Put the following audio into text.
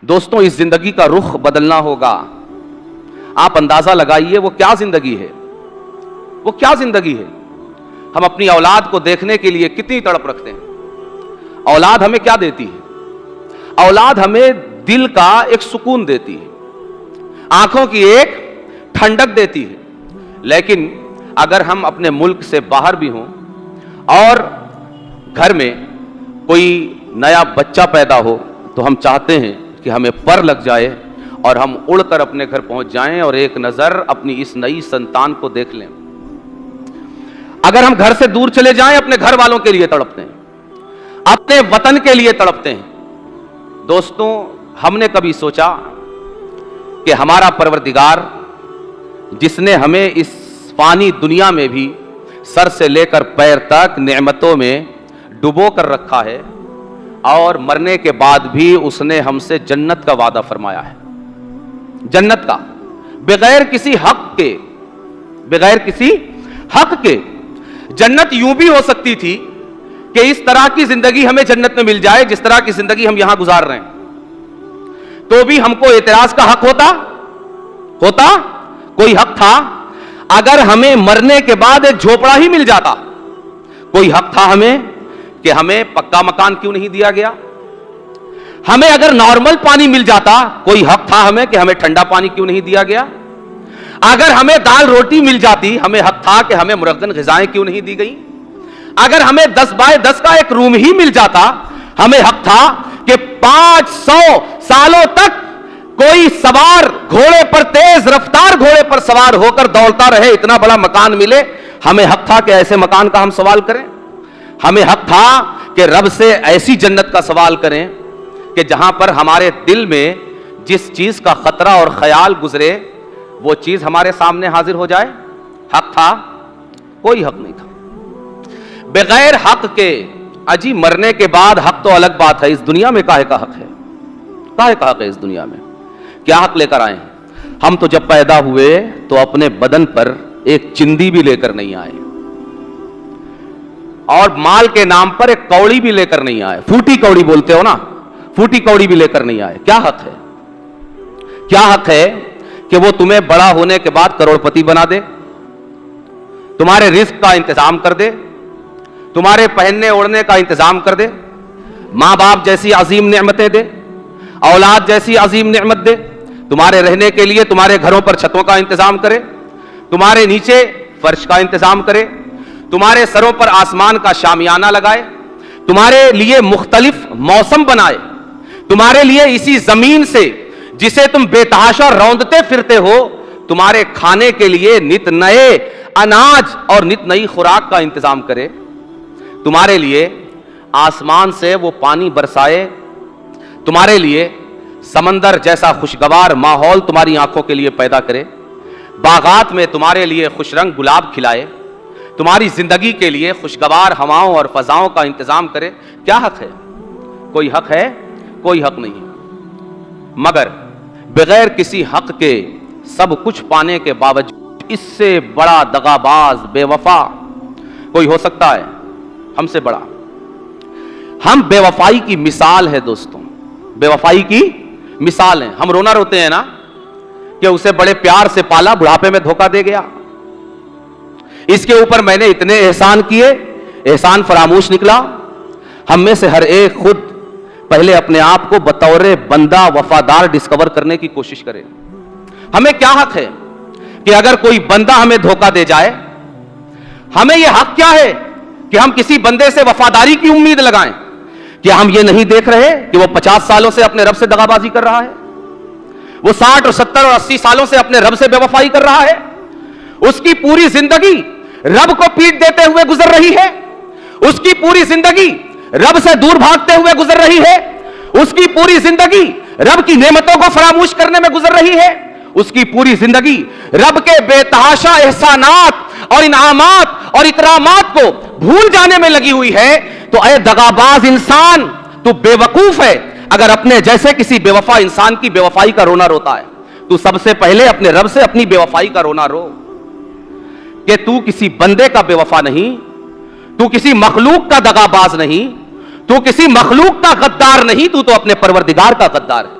دوستوں اس زندگی کا رخ بدلنا ہوگا. آپ اندازہ لگائیے وہ کیا زندگی ہے, وہ کیا زندگی ہے. ہم اپنی اولاد کو دیکھنے کے لیے کتنی تڑپ رکھتے ہیں. اولاد ہمیں کیا دیتی ہے؟ اولاد ہمیں دل کا ایک سکون دیتی ہے, آنکھوں کی ایک ٹھنڈک دیتی ہے. لیکن اگر ہم اپنے ملک سے باہر بھی ہوں اور گھر میں کوئی نیا بچہ پیدا ہو تو ہم چاہتے ہیں کہ ہمیں پر لگ جائے اور ہم اڑ کر اپنے گھر پہنچ جائیں اور ایک نظر اپنی اس نئی سنتان کو دیکھ لیں. اگر ہم گھر سے دور چلے جائیں اپنے گھر والوں کے لیے تڑپتے ہیں, اپنے وطن کے لیے تڑپتے ہیں. دوستوں ہم نے کبھی سوچا کہ ہمارا پروردگار جس نے ہمیں اس فانی دنیا میں بھی سر سے لے کر پیر تک نعمتوں میں ڈبو کر رکھا ہے اور مرنے کے بعد بھی اس نے ہم سے جنت کا وعدہ فرمایا ہے, جنت کا, بغیر کسی حق کے, بغیر کسی حق کے. جنت یوں بھی ہو سکتی تھی کہ اس طرح کی زندگی ہمیں جنت میں مل جائے جس طرح کی زندگی ہم یہاں گزار رہے ہیں, تو بھی ہم کو اعتراض کا حق ہوتا کوئی حق تھا. اگر ہمیں مرنے کے بعد ایک جھوپڑا ہی مل جاتا, کوئی حق تھا ہمیں کہ ہمیں پکا مکان کیوں نہیں دیا گیا. ہمیں اگر نارمل پانی مل جاتا, کوئی حق تھا ہمیں کہ ہمیں ٹھنڈا پانی کیوں نہیں دیا گیا. اگر ہمیں دال روٹی مل جاتی, ہمیں حق تھا کہ ہمیں مرغن غذائیں کیوں نہیں دی گئی. اگر ہمیں 10x10 کا ایک روم ہی مل جاتا, ہمیں حق تھا کہ 500 سالوں تک کوئی سوار گھوڑے پر, تیز رفتار گھوڑے پر سوار ہو کر دوڑتا رہے, اتنا بڑا مکان ملے. ہمیں حق تھا کہ ایسے مکان کا ہم سوال کریں. ہمیں حق تھا کہ رب سے ایسی جنت کا سوال کریں کہ جہاں پر ہمارے دل میں جس چیز کا خطرہ اور خیال گزرے وہ چیز ہمارے سامنے حاضر ہو جائے. حق تھا؟ کوئی حق نہیں تھا. بغیر حق کے, اجی مرنے کے بعد حق تو الگ بات ہے, اس دنیا میں کاہے کا حق ہے, کاہے کا حق ہے اس دنیا میں, کیا حق لے کر آئے ہیں. ہم تو جب پیدا ہوئے تو اپنے بدن پر ایک چندی بھی لے کر نہیں آئے, اور مال کے نام پر ایک کوڑی بھی لے کر نہیں آئے. پھوٹی کوڑی بولتے ہو نا, پھوٹی کوڑی بھی لے کر نہیں آئے. کیا حق ہے, کیا حق ہے کہ وہ تمہیں بڑا ہونے کے بعد کروڑپتی بنا دے, تمہارے رزق کا انتظام کر دے, تمہارے پہننے اوڑھنے کا انتظام کر دے, ماں باپ جیسی عظیم نعمتیں دے, اولاد جیسی عظیم نعمت دے, تمہارے رہنے کے لیے تمہارے گھروں پر چھتوں کا انتظام کرے, تمہارے نیچے فرش کا انتظام کرے, تمہارے سروں پر آسمان کا شامیانہ لگائے, تمہارے لیے مختلف موسم بنائے, تمہارے لیے اسی زمین سے جسے تم بے تحاشا روندتے پھرتے ہو تمہارے کھانے کے لیے نت نئے اناج اور نت نئی خوراک کا انتظام کرے, تمہارے لیے آسمان سے وہ پانی برسائے, تمہارے لیے سمندر جیسا خوشگوار ماحول تمہاری آنکھوں کے لیے پیدا کرے, باغات میں تمہارے لیے خوش رنگ گلاب کھلائے, تمہاری زندگی کے لیے خوشگوار ہواؤں اور فضاؤں کا انتظام کرے. کیا حق ہے؟ کوئی حق ہے؟ کوئی حق نہیں. مگر بغیر کسی حق کے سب کچھ پانے کے باوجود اس سے بڑا دغاباز بے وفا کوئی ہو سکتا ہے ہم سے بڑا؟ ہم بے وفائی کی مثال ہے دوستوں, بے وفائی کی مثال ہے. ہم رونا روتے ہیں نا کہ اسے بڑے پیار سے پالا, بڑھاپے میں دھوکہ دے گیا, اس کے اوپر میں نے اتنے احسان کیے, احسان فراموش نکلا. ہم میں سے ہر ایک خود پہلے اپنے آپ کو بطور بندہ وفادار ڈسکور کرنے کی کوشش کرے. ہمیں کیا حق ہے کہ اگر کوئی بندہ ہمیں دھوکہ دے جائے, ہمیں یہ حق کیا ہے کہ ہم کسی بندے سے وفاداری کی امید لگائیں؟ کیا ہم یہ نہیں دیکھ رہے کہ وہ 50 سالوں سے اپنے رب سے دغابازی کر رہا ہے, وہ 60 اور 70 اور 80 سالوں سے اپنے رب سے بے وفائی کر رہا ہے, اس کی پوری زندگی رب کو پیٹ دیتے ہوئے گزر رہی ہے, اس کی پوری زندگی رب سے دور بھاگتے ہوئے گزر رہی ہے, اس کی پوری زندگی رب کی نعمتوں کو فراموش کرنے میں گزر رہی ہے, اس کی پوری زندگی رب کے بے تحاشا احسانات اور انعامات اور اکرامات کو بھول جانے میں لگی ہوئی ہے. تو اے دغاباز انسان, تو بے وقوف ہے اگر اپنے جیسے کسی بے وفا انسان کی بے وفائی کا رونا روتا ہے. تو سب سے پہلے اپنے رب سے اپنی بے وفائی کا رونا رو کہ تو کسی بندے کا بے وفا نہیں, تو کسی مخلوق کا دغاباز نہیں, تو کسی مخلوق کا غدار نہیں, تو اپنے پروردگار کا غدار ہے.